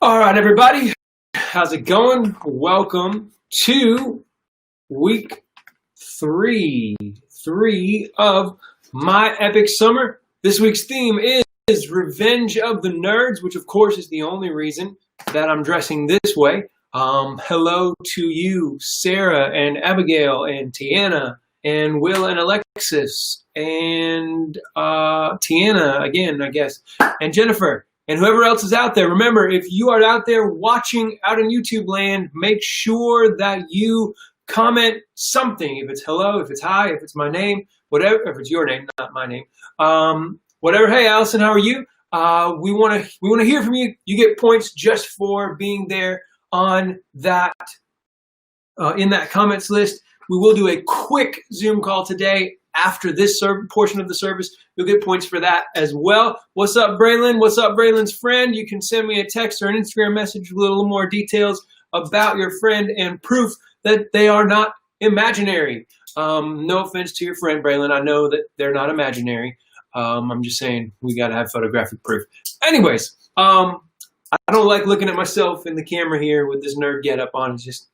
All right, everybody, how's it going? Welcome to week three of my epic summer. This week's theme is Revenge of the Nerds, which of course is the only reason that I'm dressing this way. Hello to you, Sarah and Abigail and Tiana and Will and Alexis and Tiana again, I guess, and Jennifer. And whoever else is out there, remember, if you are out there watching out in YouTube land, make sure that you comment something. If it's hello, if it's hi, if it's my name, whatever, if it's your name, not my name, whatever. Hey, Allison, how are you? We want to hear from you. You get points just for being there on that in that comments list. We will do a quick Zoom call today after this portion of the service. You'll get points for that as well. What's up, Braylon? What's up, Braylon's friend? You can send me a text or an Instagram message with a little more details about your friend and proof that they are not imaginary. No offense to your friend, Braylon. I know that they're not imaginary. I'm just saying we got to have photographic proof. Anyways, I don't like looking at myself in the camera here with this nerd getup on. It just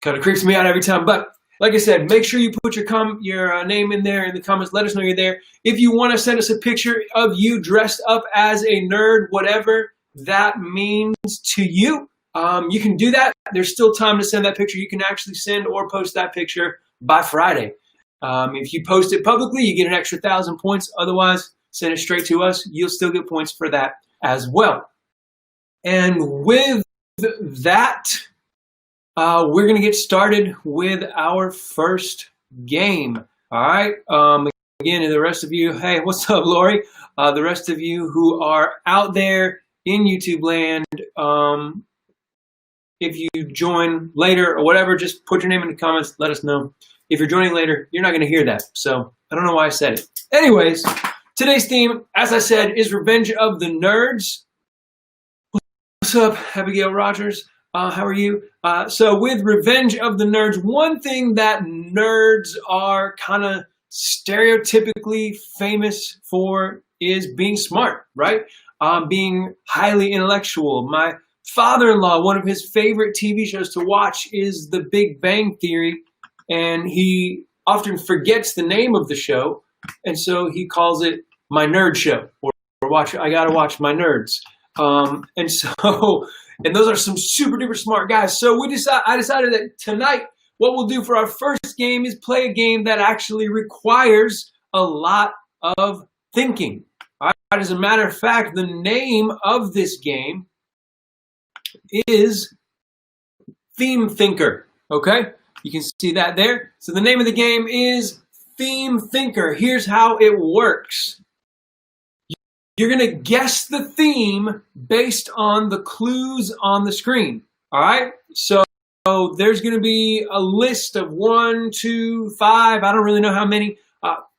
kind of creeps me out every time. But like I said, make sure you put your name in there in the comments. Let us know you're there. If you want to send us a picture of you dressed up as a nerd, whatever that means to you, you can do that. There's still time to send that picture. You can actually send or post that picture by Friday. If you post it publicly, you get an extra 1,000 points. Otherwise, send it straight to us. You'll still get points for that as well. And with that, we're going to get started with our first game. All right. Again, and the rest of you, hey, what's up, Lori? The rest of you who are out there in YouTube land, if you join later or whatever, just put your name in the comments. Let us know. If you're joining later, you're not going to hear that. So I don't know why I said it. Anyways, today's theme, as I said, is Revenge of the Nerds. What's up, Abigail Rogers? How are you? So with Revenge of the Nerds, one thing that nerds are kind of stereotypically famous for is being smart, right? Being highly intellectual. My father-in-law, one of his favorite TV shows to watch is The Big Bang Theory, and he often forgets the name of the show, and so he calls it My Nerd Show, or I gotta watch my nerds. And those are some super duper smart guys. So I decided that tonight, what we'll do for our first game is play a game that actually requires a lot of thinking. All right? As a matter of fact, the name of this game is Theme Thinker. Okay? You can see that there. So the name of the game is Theme Thinker. Here's how it works. You're going to guess the theme based on the clues on the screen. All right? So there's going to be a list of 1, 2, 5, I don't really know how many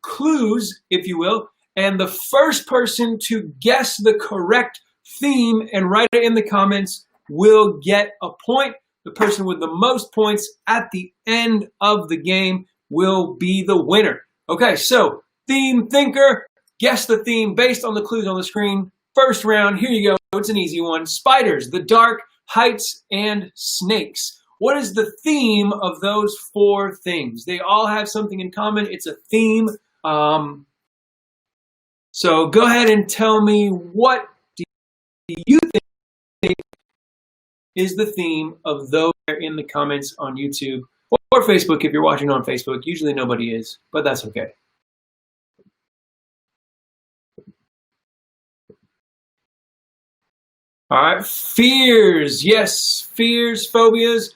clues, if you will. And the first person to guess the correct theme and write it in the comments will get a point. The person with the most points at the end of the game will be the winner. Okay, so Theme Thinker. Guess the theme based on the clues on the screen. First round, here you go. It's an easy one. Spiders, the dark, heights, and snakes. What is the theme of those 4 things? They all have something in common. It's a theme. So go ahead and tell me, what do you think is the theme of those in the comments on YouTube or Facebook if you're watching on Facebook. Usually nobody is, but that's okay. All right, fears. Yes, fears, phobias,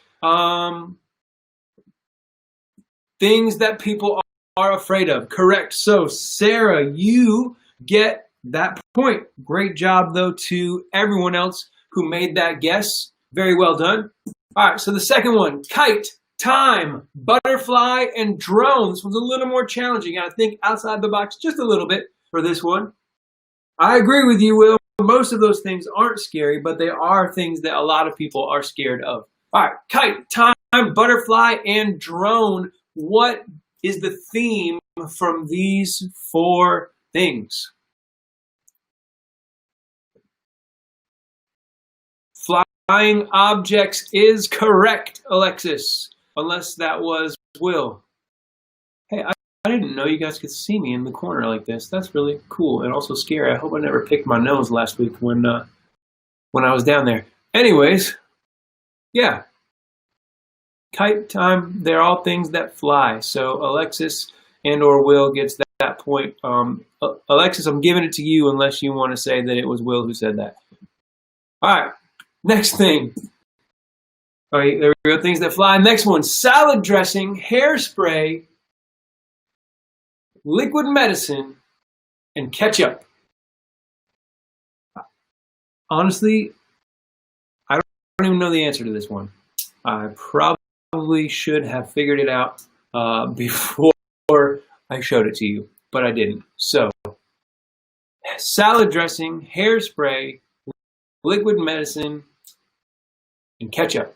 things that people are afraid of. Correct. So, Sarah, you get that point. Great job, though, to everyone else who made that guess. Very well done. All right, so the second one, kite, time, butterfly, and drone. This one's a little more challenging. I think outside the box just a little bit for this one. I agree with you, Will. Most of those things aren't scary, but they are things that a lot of people are scared of. All right, kite, time, butterfly, and drone. What is the theme from these 4 things? flying objects is correct, Alexis. Unless that was Will. Hey, I didn't know you guys could see me in the corner like this. That's really cool and also scary. I hope I never picked my nose last week when I was down there. Anyways, yeah. Kite time, they're all things that fly. So Alexis and or Will gets that point. Alexis, I'm giving it to you unless you want to say that it was Will who said that. All right, next thing. All right, there we go, things that fly. Next one, salad dressing, hairspray, liquid medicine, and ketchup. Honestly, I don't even know the answer to this one. I probably should have figured it out before I showed it to you, but I didn't. So, salad dressing, hairspray, liquid medicine, and ketchup.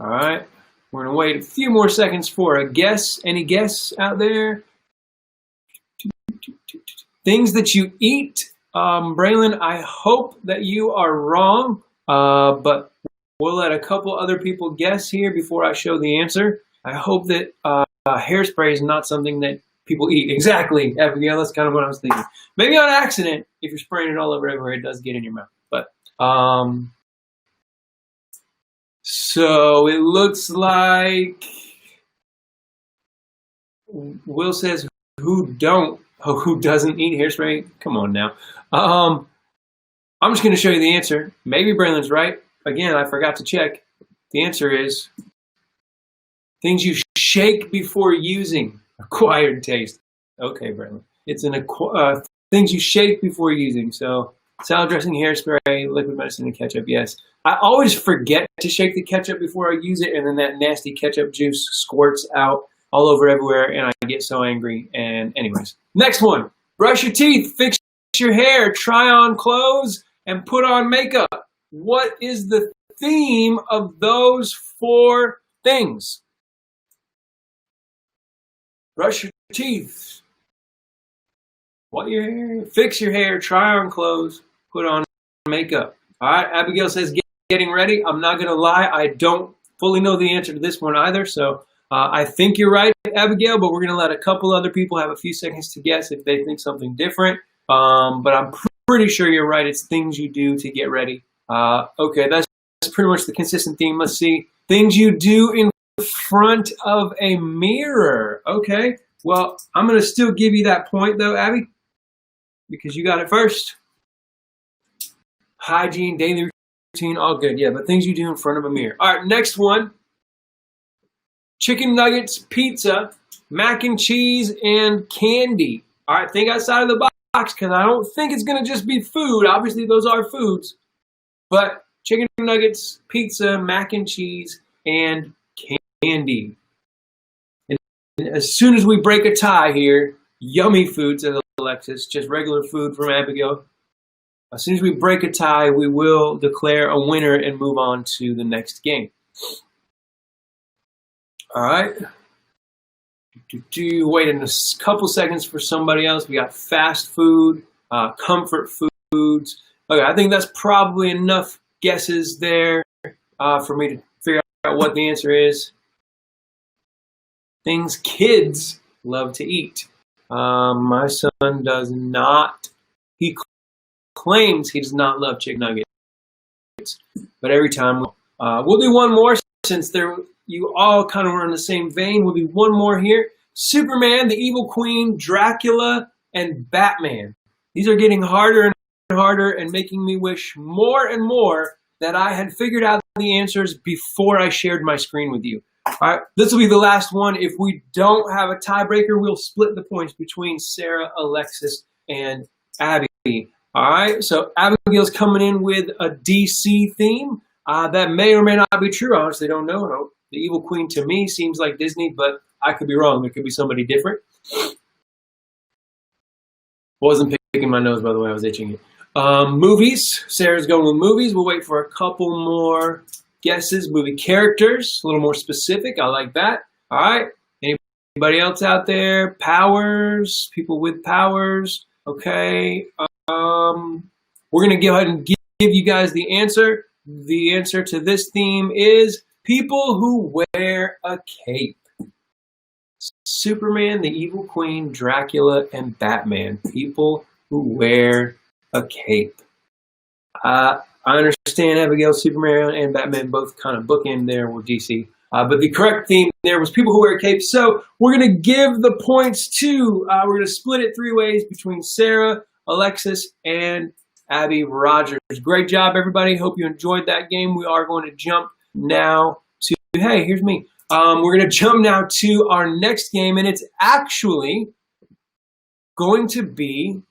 All right, we're gonna wait a few more seconds for a guess. Any guess out there? Things that you eat. Braylon, I hope that you are wrong, but we'll let a couple other people guess here before I show the answer. I hope that hairspray is not something that people eat. Exactly, Abigail, that's kind of what I was thinking. Maybe on accident, if you're spraying it all over everywhere, it does get in your mouth. But so it looks like Will says who doesn't eat hairspray? Come on now. I'm just going to show you the answer. Maybe Braylon's right. Again, I forgot to check. The answer is things you shake before using. Acquired taste. Okay, Braylon. It's things you shake before using. So salad dressing, hairspray, liquid medicine, and ketchup. Yes. I always forget to shake the ketchup before I use it, and then that nasty ketchup juice squirts out all over everywhere, and I get so angry. And anyways, next one. Brush your teeth, fix your hair, try on clothes, and put on makeup. What is the theme of those four things? Brush your teeth, wet your hair, fix your hair, try on clothes, put on makeup. All right, Abigail says getting ready. I'm not going to lie, I don't fully know the answer to this one either, so I think you're right, Abigail, but we're going to let a couple other people have a few seconds to guess if they think something different. But I'm pretty sure you're right. It's things you do to get ready. Okay, that's pretty much the consistent theme. Let's see. Things you do in front of a mirror. Okay, well, I'm going to still give you that point, though, Abby, because you got it first. Hygiene, daily routine, all good. Yeah, but things you do in front of a mirror. All right, next one. Chicken nuggets, pizza, mac and cheese, and candy. All right, think outside of the box because I don't think it's going to just be food. Obviously, those are foods. But chicken nuggets, pizza, mac and cheese, and candy. And as soon as we break a tie here, yummy food, says Alexis, just regular food from Abigail. As soon as we break a tie, we will declare a winner and move on to the next game. All right. Wait a couple seconds for somebody else. We got fast food, comfort foods. Okay, I think that's probably enough guesses there for me to figure out what the answer is. Things kids love to eat. My son does not. He claims he does not love chicken nuggets, but every time we'll do one more since you all kind of were in the same vein. We'll do one more here. Superman, the Evil Queen, Dracula, and Batman. These are getting harder and harder and making me wish more and more that I had figured out the answers before I shared my screen with you. All right, this will be the last one. If we don't have a tiebreaker, we'll split the points between Sarah, Alexis, and Abby. All right, so Abigail's coming in with a DC theme. That may or may not be true. I honestly don't know. The Evil Queen to me seems like Disney, but I could be wrong. It could be somebody different. Wasn't picking my nose, by the way. I was itching it. Movies. Sarah's going with movies. We'll wait for a couple more guesses. Movie characters. A little more specific. I like that. All right. Anybody else out there? Powers. People with powers. Okay. we're going to go ahead and give you guys the answer. The answer to this theme is people who wear a cape. Superman, the Evil Queen, Dracula, and Batman. People who wear a cape. I understand Abigail, Superman, and Batman both kind of bookend there with DC. But the correct theme there was people who wear capes. So we're going to give the points to, we're going to split it 3 ways between Sarah, Alexis, and Abby Rogers. Great job, everybody. Hope you enjoyed that game. We are going to jump now to, hey, here's me. We're going to jump now to our next game, and it's actually going to be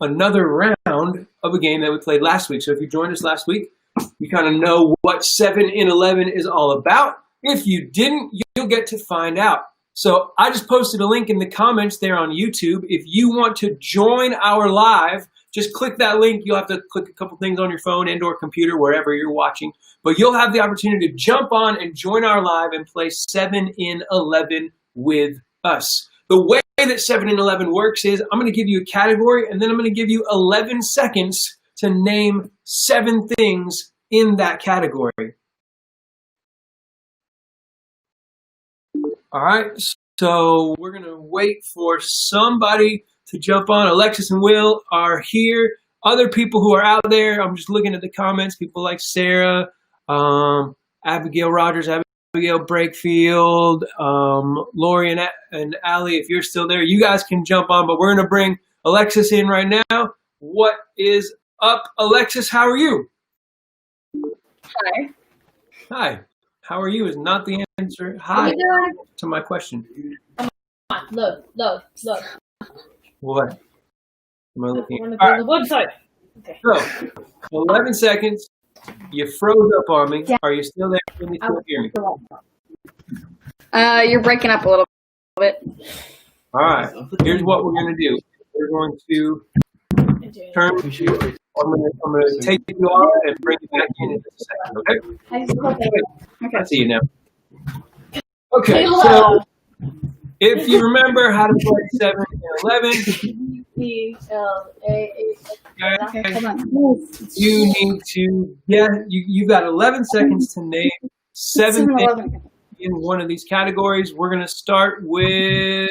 another round of a game that we played last week. So if you joined us last week, you kind of know what 7 in 11 is all about. If you didn't, you'll get to find out. So I just posted a link in the comments there on YouTube. If you want to join our live, just click that link. You'll have to click a couple things on your phone and or computer, wherever you're watching. But you'll have the opportunity to jump on and join our live and play 7 in 11 with us. The way that 7 in 11 works is I'm going to give you a category, and then I'm going to give you 11 seconds to name 7 things in that category. All right, so we're going to wait for somebody to jump on. Alexis and Will are here. Other people who are out there, I'm just looking at the comments, people like Sarah, Abigail Rogers, Abigail Brakefield, Lori and Allie, if you're still there, you guys can jump on, but we're going to bring Alexis in right now. What is up, Alexis? How are you? Hi. Hi. How are you is not the answer. Hi to my question. Look. What? Am I looking? On the website. Okay. So, 11 seconds. You froze up on me. Yeah. Are you still there? Can you still hear me? You're breaking up a little bit. All right. Here's what we're going to do. We're going to turn. I'm going to take you off and bring you back in just a second. Okay. I see you now. Okay. So, if you remember how to play 7 and 11, you need to you've got 11 seconds to name 7 things in one of these categories. We're going to start with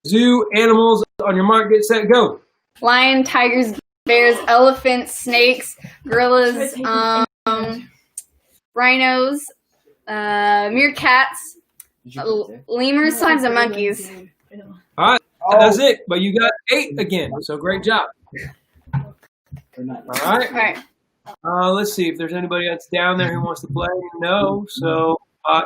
zoo animals. On your mark, get set, go. Lion, tigers, bears, elephants, snakes, gorillas, rhinos, meerkats, lemurs, slimes, and monkeys. All right, that's it. But you got 8 again, so great job. All right. Let's see if there's anybody that's down there who wants to play. No. So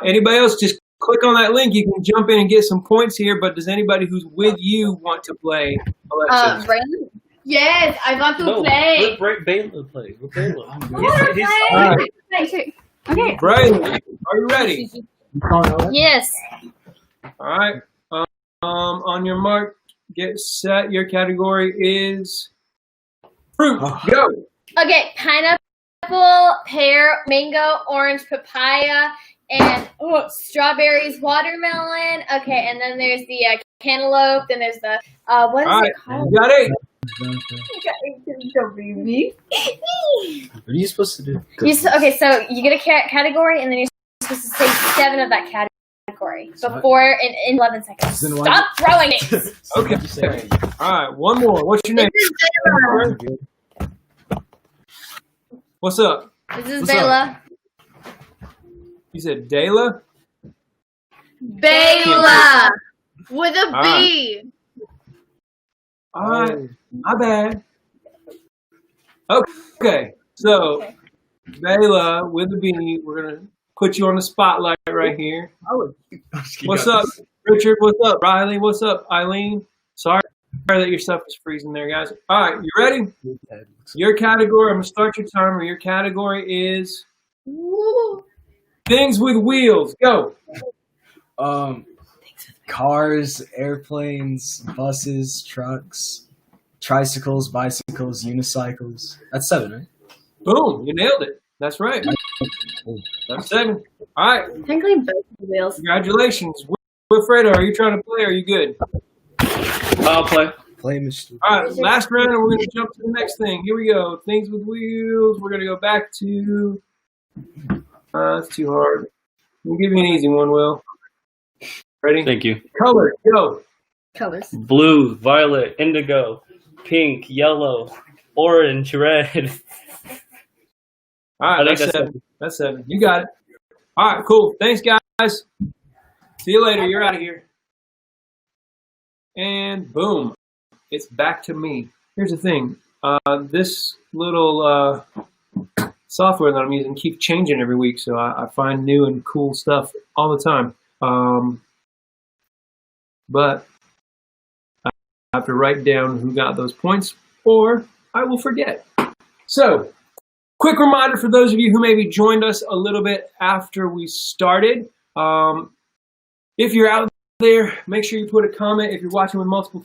anybody else, just click on that link. You can jump in and get some points here. But does anybody who's with you want to play, Alexis? Brandon? Yes, I want to play. Let Baylor play. Let Baylor. Okay. Brandon, are you ready? Yes. All right. On your mark, get set. Your category is fruit. Go. Okay, pineapple, pear, mango, orange, papaya, and strawberries, watermelon. Okay, and then there's the cantaloupe. Then there's the what is it called? You got 8. What are you supposed to do? Okay, so you get a category, and then you're supposed to say 7 of that category before in 11 seconds. Stop throwing it. Okay. All right. One more. What's your name? What's up? This is Bella. You said Dayla? Bella with a B. All right. My bad. Okay. So, Bella with a B. We're going to put you on the spotlight right here. What's up, Richard? What's up, Riley? What's up, Eileen? Sorry that your stuff is freezing there, guys. All right, you ready? Your category, I'm going to start your timer. Your category is things with wheels. Go. Cars, airplanes, buses, trucks, tricycles, bicycles, unicycles. That's 7, right? Boom, you nailed it. That's right. That's 7. All right. Technically both wheels. Congratulations. Wilfredo, are you trying to play or are you good? I'll play. Play Mr. All right, last round, and we're going to jump to the next thing. Here we go. Things with wheels. We're going to go back to. That's too hard. We'll give you an easy one, Will. Ready? Thank you. Color, go. Colors. Blue, violet, indigo, pink, yellow, orange, red. All right, that's seven. That's 7. You got it. All right, cool. Thanks, guys. See you later. You're out of here. And boom, it's back to me. Here's the thing. This little software that I'm using keeps changing every week, so I find new and cool stuff all the time. But I have to write down who got those points, or I will forget. So, quick reminder for those of you who maybe joined us a little bit after we started. If you're out there, make sure you put a comment. If you're watching with multiple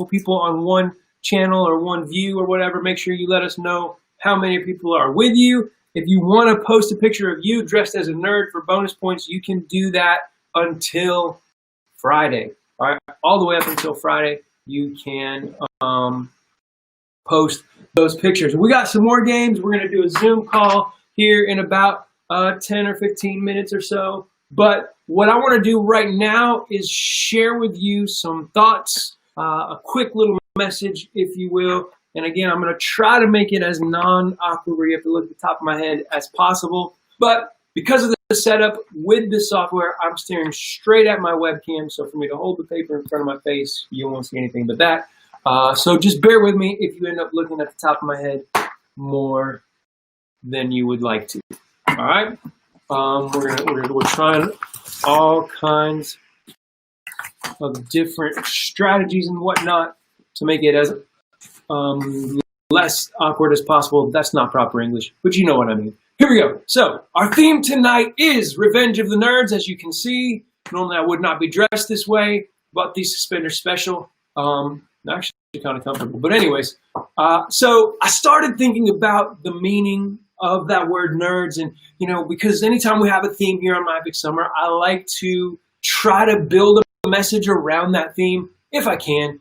people on one channel or one view or whatever, make sure you let us know how many people are with you. If you want to post a picture of you dressed as a nerd for bonus points, you can do that until Friday. All right, all the way up until Friday, you can post those pictures. We got some more games. We're going to do a Zoom call here in about 10 or 15 minutes or so. But what I want to do right now is share with you some thoughts, a quick little message, if you will. And again, I'm going to try to make it as non-awkward where you have to look at the top of my head as possible. But because of the setup with the software, I'm staring straight at my webcam. So for me to hold the paper in front of my face, you won't see anything but that. So just bear with me if you end up looking at the top of my head more than you would like to. All right. We're trying all kinds of different strategies and whatnot to make it as less awkward as possible. That's not proper English, but you know what I mean. Here we go. So our theme tonight is Revenge of the Nerds. As you can see, normally I would not be dressed this way, but these suspenders special. Actually kind of comfortable. But anyways, so I started thinking about the meaning of that word nerds, and because anytime we have a theme here on My Epic Summer, I like to try to build a message around that theme if I can,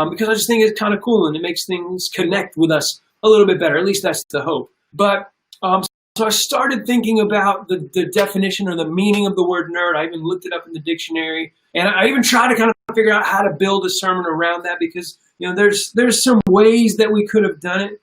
because I just think it's kind of cool and it makes things connect with us a little bit better. At least that's the hope. But so I started thinking about the definition or the meaning of the word nerd. I even looked it up in the dictionary, and I even tried to kind of figure out how to build a sermon around that, because there's some ways that we could have done it.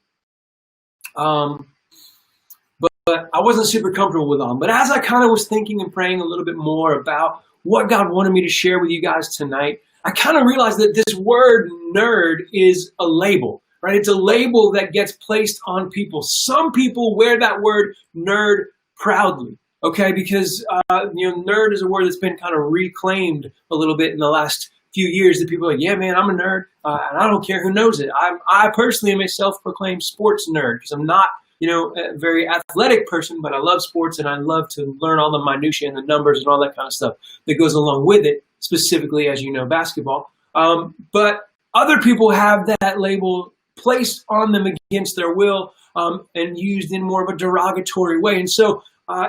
But I wasn't super comfortable with them. But as I kind of was thinking and praying a little bit more about what God wanted me to share with you guys tonight, I kind of realized that this word nerd is a label, right? It's a label that gets placed on people. Some people wear that word nerd proudly, okay? Because, nerd is a word that's been kind of reclaimed a little bit in the last few years, that people are like, yeah, man, I'm a nerd, and I don't care who knows it. I personally am a self-proclaimed sports nerd, because I'm not a very athletic person, but I love sports and I love to learn all the minutiae and the numbers and all that kind of stuff that goes along with it, specifically, as you know, basketball. But other people have that label placed on them against their will, and used in more of a derogatory way. And so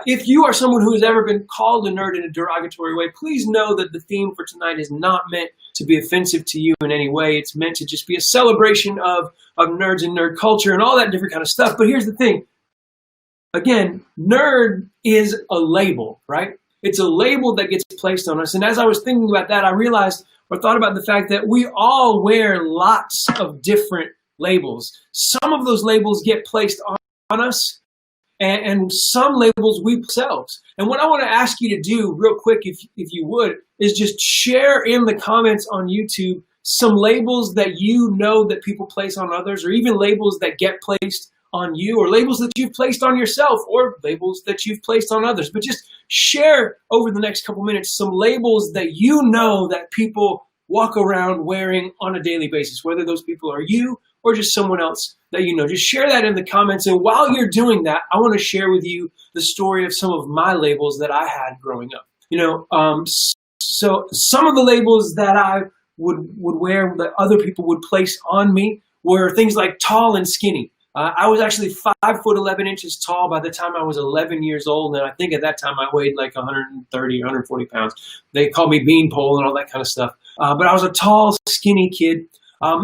if you are someone who has ever been called a nerd in a derogatory way, please know that the theme for tonight is not meant to be offensive to you in any way. It's meant to just be a celebration of nerds and nerd culture and all that different kind of stuff. But here's the thing. Again, nerd is a label, right? It's a label that gets placed on us. And as I was thinking about that, I realized or thought about the fact that we all wear lots of different labels. Some of those labels get placed on us, and some labels we ourselves. And what I want to ask you to do real quick, if you would, is just share in the comments on YouTube some labels that you know that people place on others, or even labels that get placed on you, or labels that you've placed on yourself, or labels that you've placed on others. But just share over the next couple minutes some labels that you know that people walk around wearing on a daily basis, whether those people are you or just someone else that you know. Just share that in the comments. And while you're doing that, I want to share with you the story of some of my labels that I had growing up. So some of the labels that I would wear that other people would place on me were things like tall and skinny. I was actually 5 foot 11 inches tall by the time I was 11 years old, and I think at that time I weighed like 130, 140 pounds. They called me beanpole and all that kind of stuff. But I was a tall, skinny kid.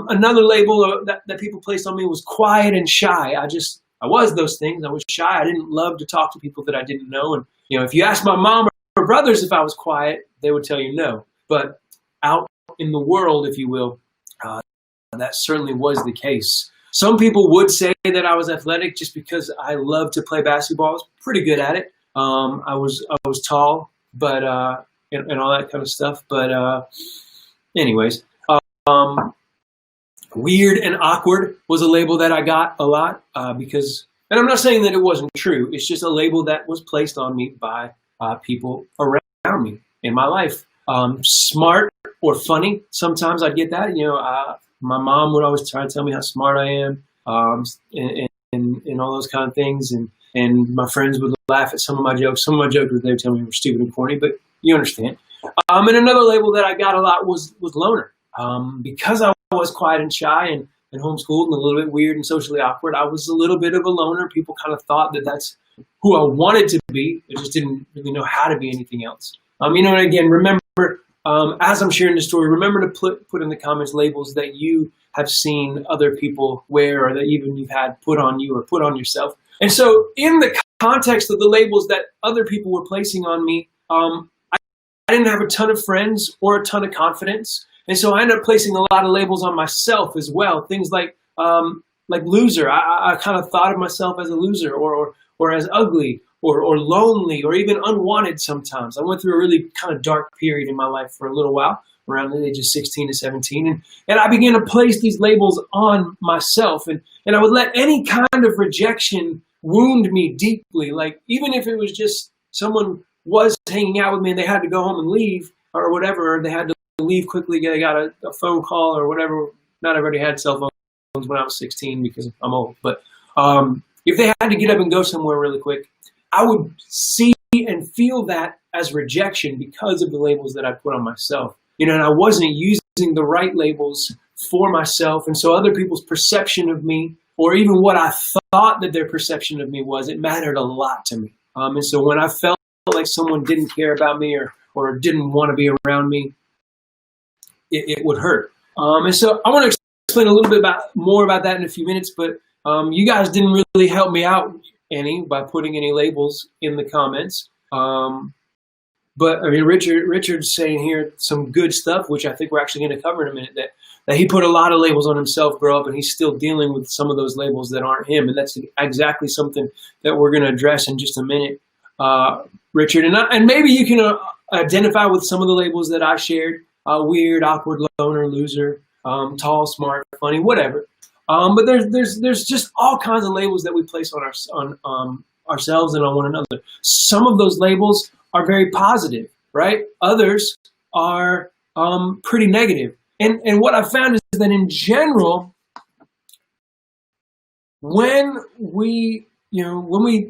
Another label that people placed on me was quiet and shy. I was those things. I was shy. I didn't love to talk to people that I didn't know. And, if you ask my mom or brothers if I was quiet, they would tell you no. But out in the world, if you will, that certainly was the case. Some people would say that I was athletic just because I loved to play basketball. I was pretty good at it. I was tall, but and all that kind of stuff. But anyways, weird and awkward was a label that I got a lot because, and I'm not saying that it wasn't true. It's just a label that was placed on me by people around me in my life. Smart or funny. Sometimes I'd get that. My mom would always try to tell me how smart I am, and all those kind of things. And my friends would laugh at some of my jokes. Some of my jokes they would tell me were stupid and corny, but you understand. And another label that I got a lot was loner. Because I was quiet and shy and homeschooled and a little bit weird and socially awkward, I was a little bit of a loner. People kind of thought that that's who I wanted to be. I just didn't really know how to be anything else. And again, remember, as I'm sharing this story, remember to put in the comments labels that you have seen other people wear or that even you've had put on you or put on yourself. And so in the context of the labels that other people were placing on me, I didn't have a ton of friends or a ton of confidence. And so I ended up placing a lot of labels on myself as well. Things like loser. I kind of thought of myself as a loser or as ugly or lonely or even unwanted sometimes. I went through a really kind of dark period in my life for a little while, around the age of 16 to 17. And I began to place these labels on myself. And I would let any kind of rejection wound me deeply. Like even if it was just someone was hanging out with me and they had to go home and leave or whatever, or they had to leave quickly, they got a phone call or whatever. Not everybody had cell phones when I was 16 because I'm old. But if they had to get up and go somewhere really quick, I would see and feel that as rejection because of the labels that I put on myself. And I wasn't using the right labels for myself. And so other people's perception of me, or even what I thought that their perception of me was, it mattered a lot to me. And so when I felt like someone didn't care about me or didn't want to be around me, it would hurt. And so I want to explain a little bit more about that in a few minutes, but you guys didn't really help me out any by putting any labels in the comments. But Richard's saying here some good stuff, which I think we're actually going to cover in a minute, that he put a lot of labels on himself grow up, and he's still dealing with some of those labels that aren't him. And that's exactly something that we're going to address in just a minute, Richard. And maybe you can identify with some of the labels that I shared, weird, awkward, loner, loser, tall, smart, funny, whatever. But there's just all kinds of labels that we place on ourselves and on one another. Some of those labels are very positive, right? Others are pretty negative. And what I found is that in general, when we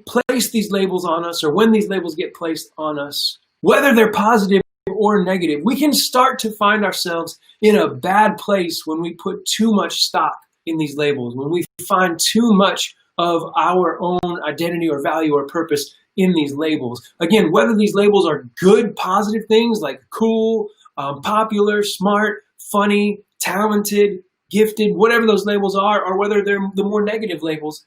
place these labels on us, or when these labels get placed on us, whether they're positive or negative, we can start to find ourselves in a bad place when we put too much stock in these labels, when we find too much of our own identity or value or purpose in these labels. Again, whether these labels are good, positive things like cool, popular, smart, funny, talented, gifted, whatever those labels are, or whether they're the more negative labels,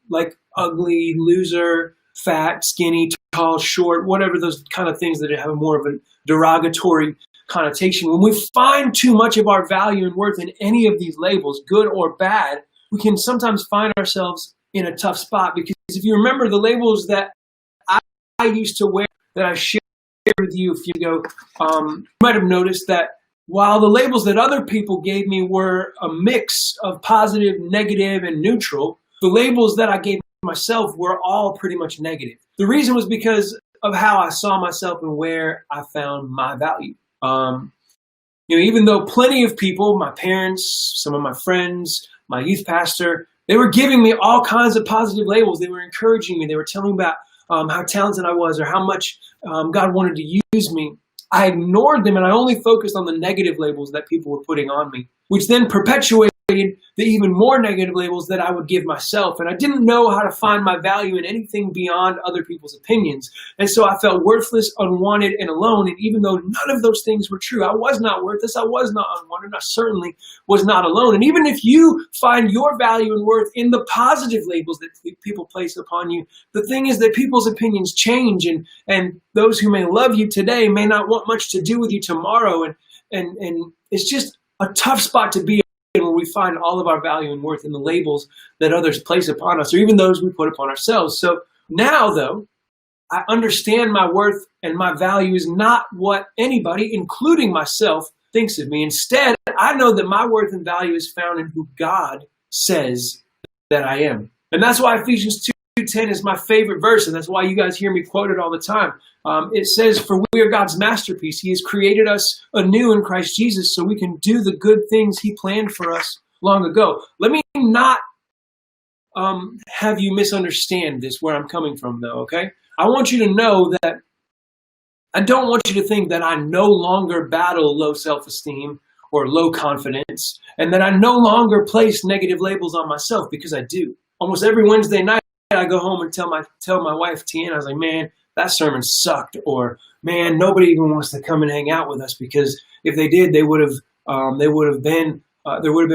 like ugly, loser, fat, skinny, tall, short, whatever those kind of things that have more of a derogatory connotation. When we find too much of our value and worth in any of these labels, good or bad, we can sometimes find ourselves in a tough spot. Because if you remember the labels that I used to wear, that I shared with you a few ago, you might have noticed that while the labels that other people gave me were a mix of positive, negative, and neutral, the labels that I gave myself were all pretty much negative. The reason was because of how I saw myself and where I found my value. Even though plenty of people, my parents, some of my friends, my youth pastor, they were giving me all kinds of positive labels. They were encouraging me. They were telling me about how talented I was or how much God wanted to use me. I ignored them and I only focused on the negative labels that people were putting on me, which then perpetuated the even more negative labels that I would give myself. And I didn't know how to find my value in anything beyond other people's opinions. And so I felt worthless, unwanted, and alone. And even though none of those things were true, I was not worthless, I was not unwanted, I certainly was not alone. And even if you find your value and worth in the positive labels that people place upon you, the thing is that people's opinions change, and those who may love you today may not want much to do with you tomorrow. And it's just a tough spot to be in when we find all of our value and worth in the labels that others place upon us, or even those we put upon ourselves. So now, though, I understand my worth and my value is not what anybody, including myself, thinks of me. Instead, I know that my worth and value is found in who God says that I am. And that's why Ephesians 2:10 is my favorite verse, and that's why you guys hear me quote it all the time. It says, "For we are God's masterpiece. He has created us anew in Christ Jesus so we can do the good things he planned for us long ago." Let me not have you misunderstand this, where I'm coming from, though, okay? I want you to know that I don't want you to think that I no longer battle low self-esteem or low confidence, and that I no longer place negative labels on myself, because I do. Almost every Wednesday night, I go home and tell my wife, Tiana, I was like, man, that sermon sucked, or man, nobody even wants to come and hang out with us, because if they did, there would have been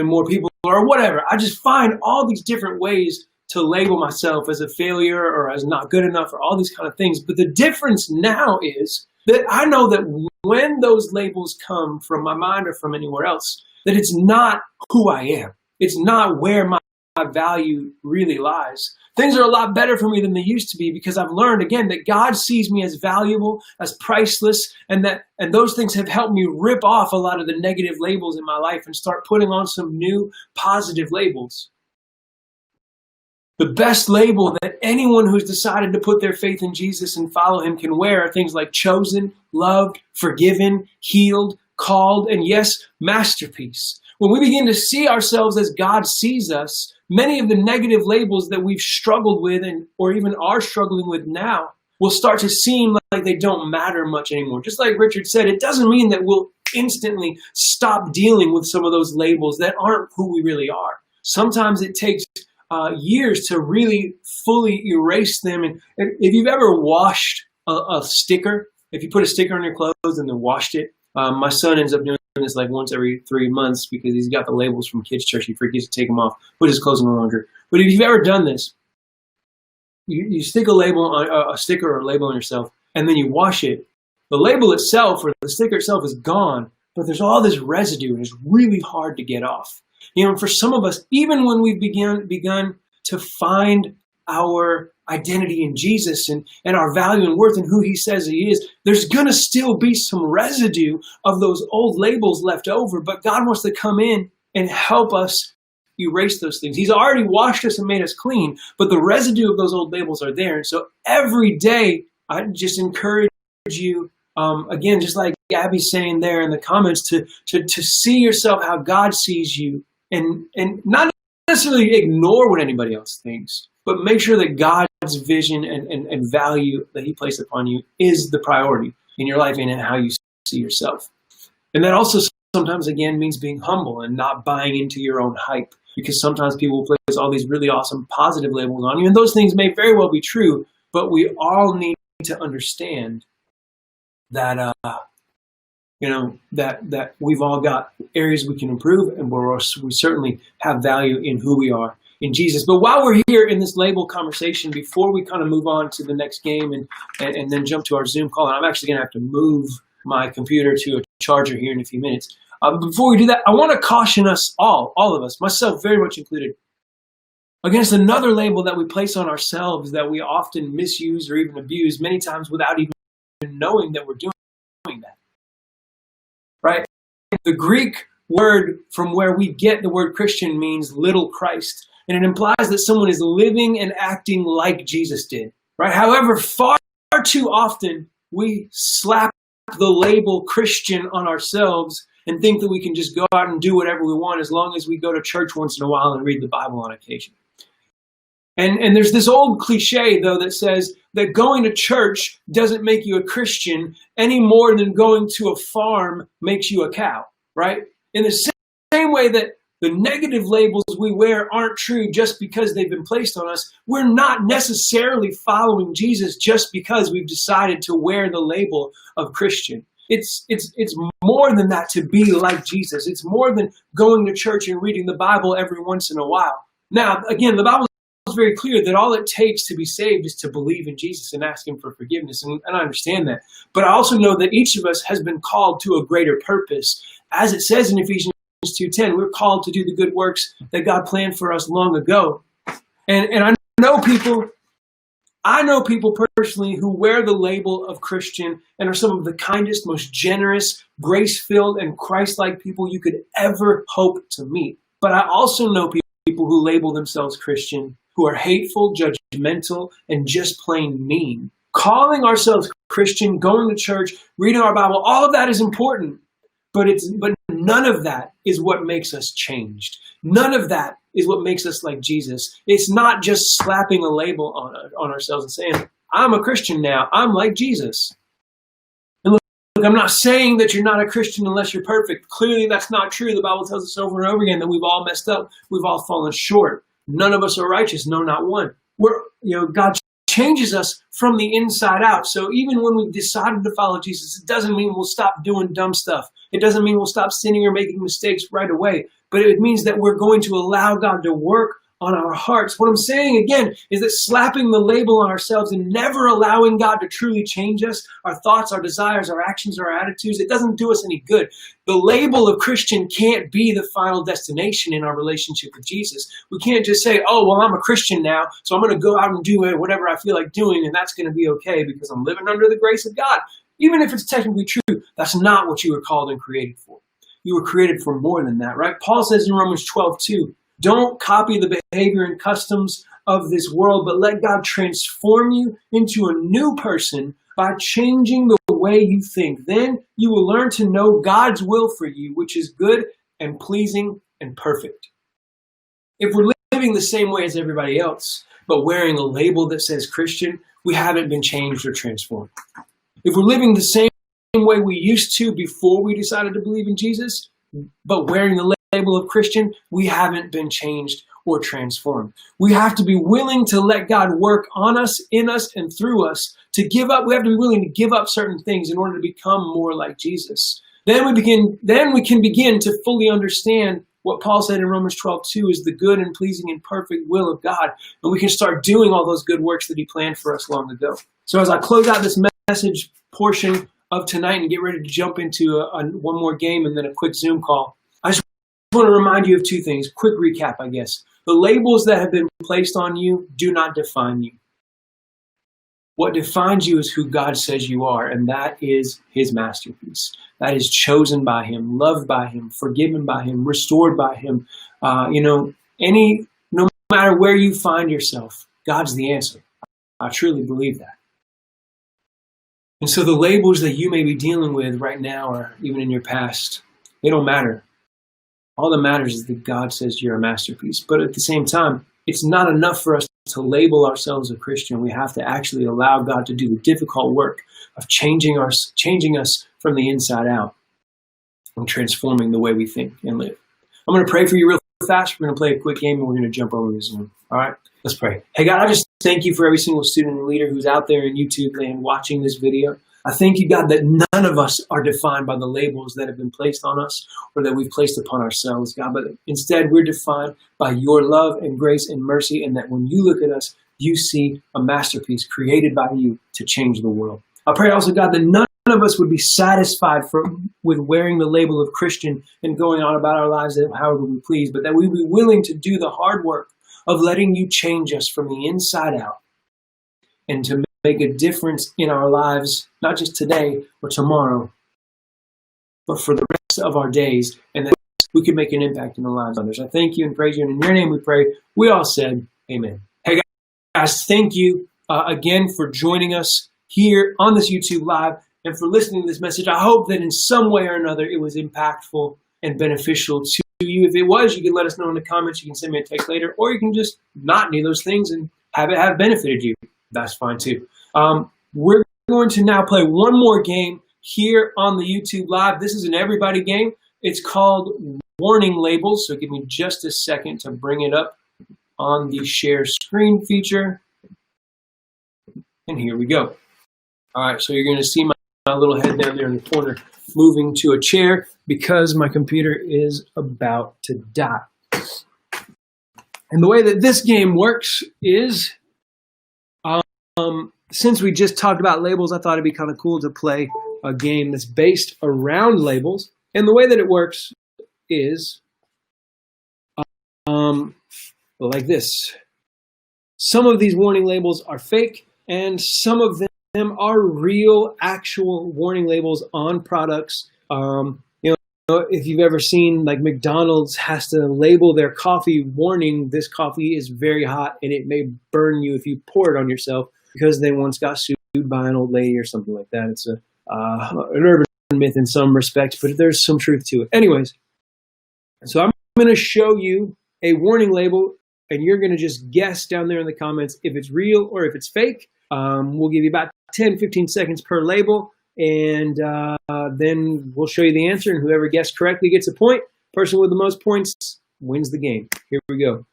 more people, or whatever. I just find all these different ways to label myself as a failure or as not good enough, or all these kind of things. But the difference now is that I know that when those labels come from my mind or from anywhere else, that it's not who I am. It's not where my value really lies. Things are a lot better for me than they used to be, because I've learned, again, that God sees me as valuable, as priceless, and those things have helped me rip off a lot of the negative labels in my life and start putting on some new positive labels. The best label that anyone who's decided to put their faith in Jesus and follow him can wear are things like chosen, loved, forgiven, healed, called, and yes, masterpiece. When we begin to see ourselves as God sees us, many of the negative labels that we've struggled with or even are struggling with now will start to seem like they don't matter much anymore. Just like Richard said, it doesn't mean that we'll instantly stop dealing with some of those labels that aren't who we really are. Sometimes it takes years to really fully erase them. And if you've ever washed a sticker, if you put a sticker on your clothes and then washed it, my son ends up doing this like once every 3 months, because he's got the labels from kids' church. He forgets to take them off, put his clothes in the laundry. But if you've ever done this, you stick a sticker or a label on yourself, and then you wash it. The label itself or the sticker itself is gone, but there's all this residue, and it's really hard to get off. You know, for some of us, even when we've begun to find our identity in Jesus and our value and worth and who he says he is, there's going to still be some residue of those old labels left over, but God wants to come in and help us erase those things. He's already washed us and made us clean, but the residue of those old labels are there. And so every day, I just encourage you, again, just like Abby's saying there in the comments, to see yourself how God sees you, and not necessarily ignore what anybody else thinks, but make sure that God's vision and value that he placed upon you is the priority in your life and in how you see yourself. And that also sometimes, again, means being humble and not buying into your own hype, because sometimes people will place all these really awesome positive labels on you, and those things may very well be true, but we all need to understand that that we've all got areas we can improve, and we certainly have value in who we are in Jesus. But while we're here in this label conversation, before we kind of move on to the next game and then jump to our Zoom call, and I'm actually going to have to move my computer to a charger here in a few minutes. Before we do that, I want to caution us all of us, myself very much included, against another label that we place on ourselves that we often misuse or even abuse, many times without even knowing that we're doing that. Right? The Greek word from where we get the word Christian means little Christ, and it implies that someone is living and acting like Jesus did. Right? However, far too often we slap the label Christian on ourselves and think that we can just go out and do whatever we want as long as we go to church once in a while and read the Bible on occasion. And there's this old cliche, though, that says that going to church doesn't make you a Christian any more than going to a farm makes you a cow, right? In the same way that The negative labels we wear aren't true just because they've been placed on us. We're not necessarily following Jesus just because we've decided to wear the label of Christian. It's more than that to be like Jesus. It's more than going to church and reading the Bible every once in a while. Now, again, the Bible is very clear that all it takes to be saved is to believe in Jesus and ask him for forgiveness. And I understand that. But I also know that each of us has been called to a greater purpose. As it says in Ephesians 2:10, we're called to do the good works that God planned for us long ago. And I know people personally who wear the label of Christian and are some of the kindest, most generous, grace-filled, and Christ-like people you could ever hope to meet. But I also know people who label themselves Christian, who are hateful, judgmental, and just plain mean. Calling ourselves Christian, going to church, reading our Bible, all of that is important. But none of that is what makes us changed. None of that is what makes us like Jesus. It's not just slapping a label on ourselves and saying, I'm a Christian now. I'm like Jesus. And look, I'm not saying that you're not a Christian unless you're perfect. Clearly, that's not true. The Bible tells us over and over again that we've all messed up. We've all fallen short. None of us are righteous. No, not one. God changes us from the inside out. So even when we've decided to follow Jesus, it doesn't mean we'll stop doing dumb stuff. It doesn't mean we'll stop sinning or making mistakes right away. But it means that we're going to allow God to work on our hearts. What I'm saying again is that slapping the label on ourselves and never allowing God to truly change us, our thoughts, our desires, our actions, our attitudes, it doesn't do us any good. The label of Christian can't be the final destination in our relationship with Jesus. We can't just say, oh, well, I'm a Christian now, so I'm going to go out and do whatever I feel like doing, and that's going to be okay because I'm living under the grace of God. Even if it's technically true, that's not what you were called and created for. You were created for more than that, right? Paul says in Romans 12:2, don't copy the behavior and customs of this world, but let God transform you into a new person by changing the way you think. Then you will learn to know God's will for you, which is good and pleasing and perfect. If we're living the same way as everybody else, but wearing a label that says Christian, we haven't been changed or transformed. If we're living the same way we used to before we decided to believe in Jesus, but wearing the label of Christian, we haven't been changed or transformed. We have to be willing to let God work on us, in us, and through us to give up. We have to be willing to give up certain things in order to become more like Jesus. Then we can begin to fully understand what Paul said in Romans 12:2 is the good and pleasing and perfect will of God. And we can start doing all those good works that he planned for us long ago. So as I close out this message portion of tonight and get ready to jump into one more game and then a quick Zoom call, I just want to remind you of two things. Quick recap, I guess. The labels that have been placed on you do not define you. What defines you is who God says you are, and that is his masterpiece. That is chosen by him, loved by him, forgiven by him, restored by him. No matter where you find yourself, God's the answer. I truly believe that. And so the labels that you may be dealing with right now or even in your past, they don't matter. All that matters is that God says you're a masterpiece. But at the same time, it's not enough for us to label ourselves a Christian. We have to actually allow God to do the difficult work of changing us from the inside out and transforming the way we think and live. I'm going to pray for you real fast. We're going to play a quick game and we're going to jump over to Zoom. All right, let's pray. Hey, God, I just thank you for every single student and leader who's out there in YouTube land watching this video. I thank you, God, that none of us are defined by the labels that have been placed on us or that we've placed upon ourselves, God, but instead we're defined by your love and grace and mercy, and that when you look at us, you see a masterpiece created by you to change the world. I pray also, God, that none of us would be satisfied with wearing the label of Christian and going on about our lives however we please, but that we would be willing to do the hard work of letting you change us from the inside out and to make a difference in our lives, not just today or tomorrow, but for the rest of our days, and that we can make an impact in the lives of others. I thank you and praise you, and in your name we pray. We all said amen. Hey guys, thank you again for joining us here on this YouTube Live and for listening to this message. I hope that in some way or another it was impactful and beneficial to you. If it was, you can let us know in the comments. You can send me a text later, or you can just not need those things and have it have benefited you. That's fine too. We're going to now play one more game here on the YouTube Live. This is an everybody game. It's called warning labels. So give me just a second to bring it up on the share screen feature. And here we go. All right, so you're going to see my little head down there in the corner moving to a chair because my computer is about to die. And the way that this game works is, since we just talked about labels, I thought it'd be kind of cool to play a game that's based around labels. And the way that it works is like this. Some of these warning labels are fake, and some of them are real, actual warning labels on products. If you've ever seen, like, McDonald's has to label their coffee, warning, this coffee is very hot and it may burn you if you pour it on yourself, because they once got sued by an old lady or something like that. It's an urban myth in some respects, but there's some truth to it. Anyways, so I'm going to show you a warning label, and you're going to just guess down there in the comments if it's real or if it's fake. We'll give you about 10-15 seconds per label, and then we'll show you the answer, and whoever guessed correctly gets a point. Person with the most points wins the game. Here we go.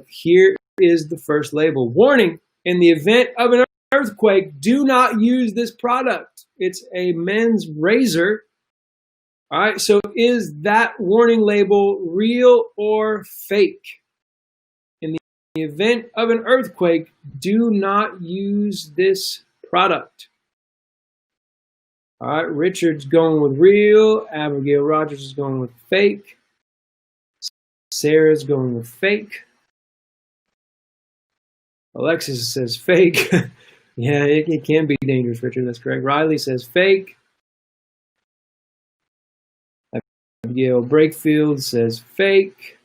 Here is the first label. Warning, in the event of an earthquake, do not use this product. It's a men's razor. All right, so is that warning label real or fake? In the event of an earthquake, do not use this product. All right, Richard's going with real. Abigail Rogers is going with fake. Sarah's going with fake. Alexis says fake. Yeah, it can be dangerous, Richard. That's correct. Riley says fake. Abigail Brakefield says fake.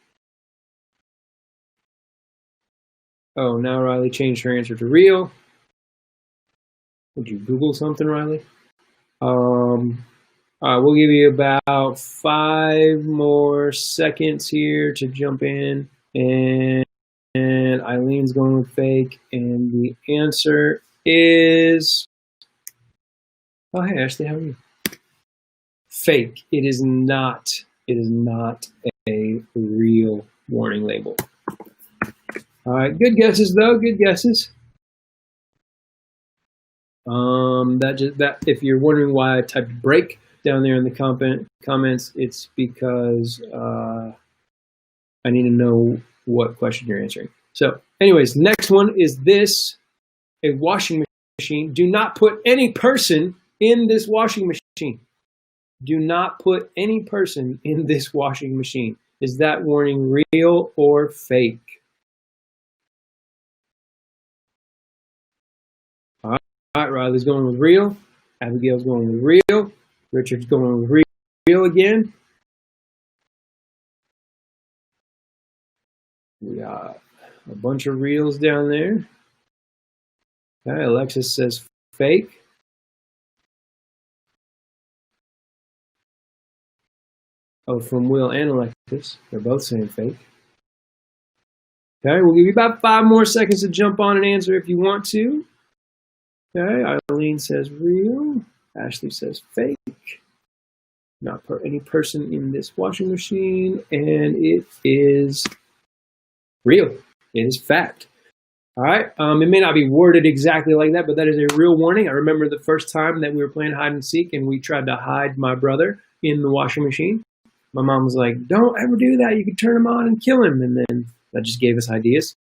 Oh, now Riley changed her answer to real. Would you Google something, Riley? We'll give you about 5 more seconds here to jump in, and Eileen's going with fake, and the answer is, oh, hey Ashley, how are you? Fake. It is not a real warning label. All right, good guesses though, good guesses. That if you're wondering why I typed break down there in the comments, it's because I need to know what question you're answering. So anyways, next one is this, a washing machine. Do not put any person in this washing machine. Do not put any person in this washing machine. Is that warning real or fake? All right, Riley's going with real. Abigail's going with real. Richard's going with real again. We got a bunch of reels down there. Okay, Alexis says fake. Oh, from Will and Alexis. They're both saying fake. Okay, we'll give you about 5 more seconds to jump on and answer if you want to. Okay, Eileen says real. Ashley says fake. Not put any person in this washing machine, and it is real. It is fact. All right, it may not be worded exactly like that, but that is a real warning. I remember the first time that we were playing hide and seek, and we tried to hide my brother in the washing machine. My mom was like, don't ever do that. You could turn him on and kill him. And then that just gave us ideas.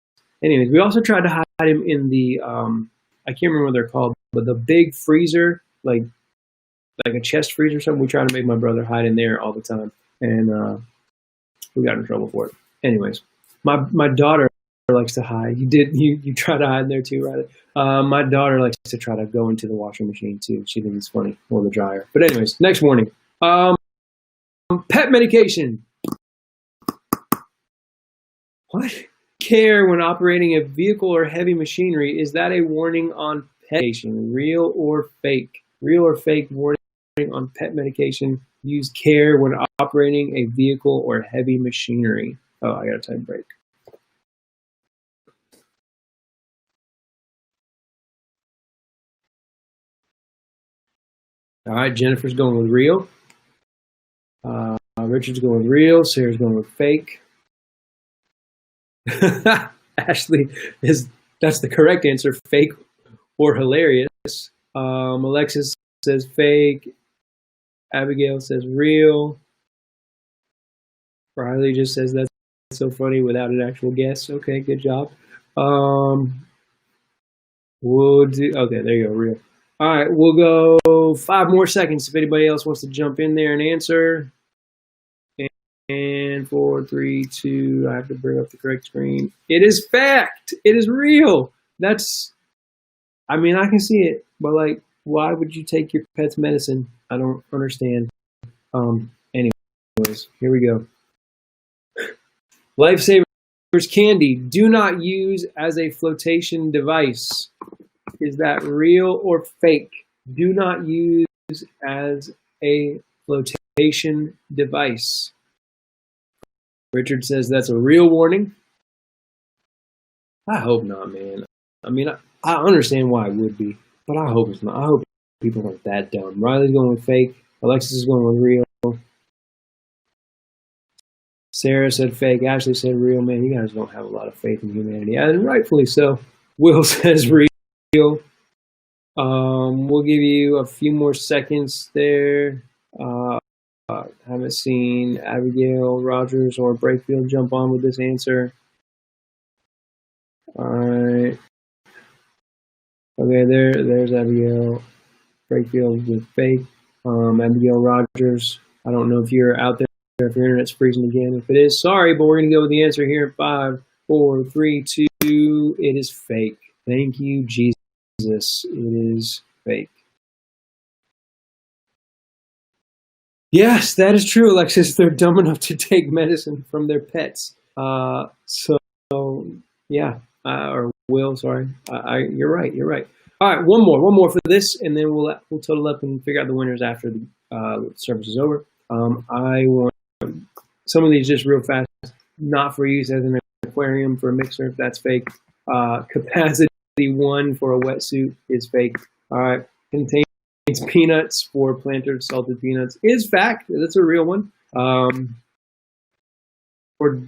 Anyways, we also tried to hide him in the, I can't remember what they're called, but the big freezer, like a chest freezer or something. We tried to make my brother hide in there all the time. And we got in trouble for it. Anyways, my daughter likes to hide. You try to hide in there too, right? My daughter likes to try to go into the washing machine too. She thinks it's funny, or the dryer. But anyways, next warning. Pet medication. What? Care when operating a vehicle or heavy machinery. Is that a warning on pet medication? Real or fake? Real or fake warning on pet medication. Use care when operating a vehicle or heavy machinery. Oh, I gotta type break. All right, Jennifer's going with real. Richard's going with real. Sarah's going with fake. Ashley that's the correct answer, fake or hilarious. Alexis says fake. Abigail says real. Riley just says that's so funny without an actual guess. Okay, good job. We'll do, okay, there you go, real. All right, we'll go 5 more seconds if anybody else wants to jump in there and answer. And 4, 3, 2, I have to bring up the correct screen. It is fact. It is real. That's, I mean, I can see it, but like, why would you take your pet's medicine? I don't understand. Anyways, here we go. Lifesavers candy, do not use as a flotation device. Is that real or fake? Do not use as a flotation device. Richard says that's a real warning. I hope not, man. I mean, I understand why it would be, but I hope it's not. I hope people aren't that dumb. Riley's going with fake. Alexis is going with real. Sarah said fake. Ashley said real. Man, you guys don't have a lot of faith in humanity, and rightfully so. Will says real. We'll give you a few more seconds there. Haven't seen Abigail, Rogers, or Brakefield jump on with this answer. All right. Okay, there's Abigail. Brakefield with fake. Abigail Rogers. I don't know if you're out there, if your internet's freezing again. If it is, sorry, but we're going to go with the answer here in 5, 4, 3, 2. It is fake. Thank you, Jesus. It is fake. Yes, that is true, Alexis. They're dumb enough to take medicine from their pets. Yeah. Or Will, sorry. You're right. You're right. All right, one more for this, and then we'll total up and figure out the winners after the service is over. I want some of these just real fast, not for use as an aquarium for a mixer. That's fake. Capacity 1 for a wetsuit is fake. All right, contains peanuts for planters, salted peanuts is fact. That's a real one. For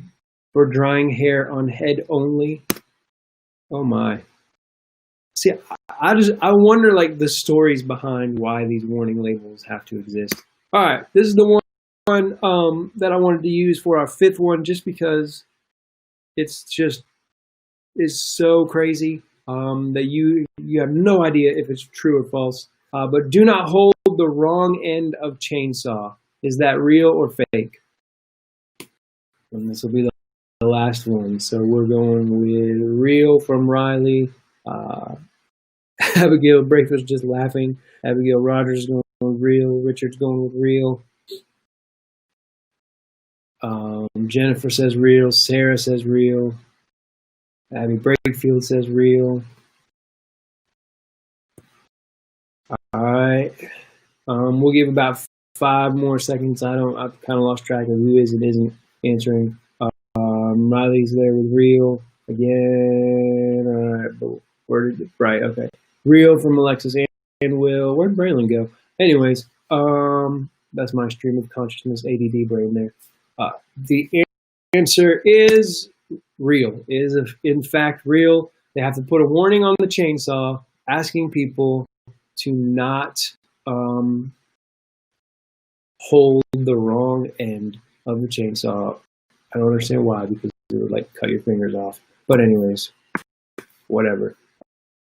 drying hair on head only. Oh my. See, I wonder like the stories behind why these warning labels have to exist. All right, this is the one that I wanted to use for our 5th one, just because it's so crazy that you have no idea if it's true or false. But do not hold the wrong end of chainsaw. Is that real or fake? And this will be the last one. So we're going with real from Riley. Abigail Braithwaite's just laughing. Abigail Rogers is going with real. Richard's going with real. Jennifer says real. Sarah says real. Abby Brakefield says real. All right. We'll give about 5 more seconds. I've kind of lost track of who is and isn't answering. Riley's there with real again. All right, but where did it? Right, okay. Real from Alexis and Will. Where'd Braylon go? Anyways, that's my stream of consciousness ADD brain there. The answer is real. It is in fact real. They have to put a warning on the chainsaw asking people to not hold the wrong end of the chainsaw. I don't understand why, because it would like cut your fingers off. But anyways, whatever.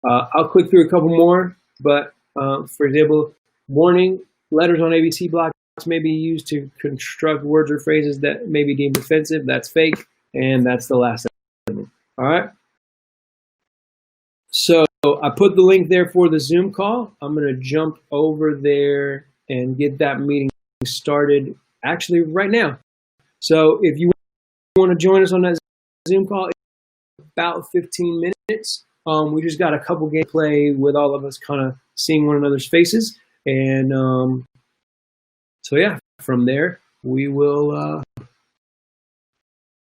I'll click through a couple more, but for example, warning, letters on ABC blocks may be used to construct words or phrases that may be deemed offensive. That's fake, and that's the last one. All right. So I put the link there for the Zoom call. I'm going to jump over there and get that meeting started actually right now. So if you want to join us on that Zoom call, it's about 15 minutes. We just got a couple gameplay with all of us kind of seeing one another's faces. And so yeah, from there, we will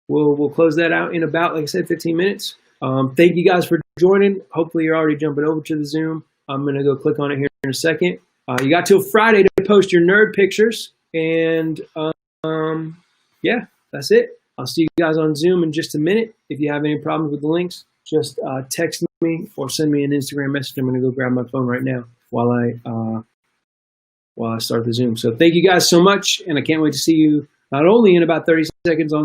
we'll close that out in about, like I said, 15 minutes. Thank you guys for joining. Hopefully you're already jumping over to the Zoom. I'm going to go click on it here in a second. You got till Friday to post your nerd pictures. And yeah, that's it. I'll see you guys on Zoom in just a minute. If you have any problems with the links, just text me or send me an Instagram message. I'm going to go grab my phone right now while I start the Zoom. So thank you guys so much, and I can't wait to see you not only in about 30 seconds on Zoom,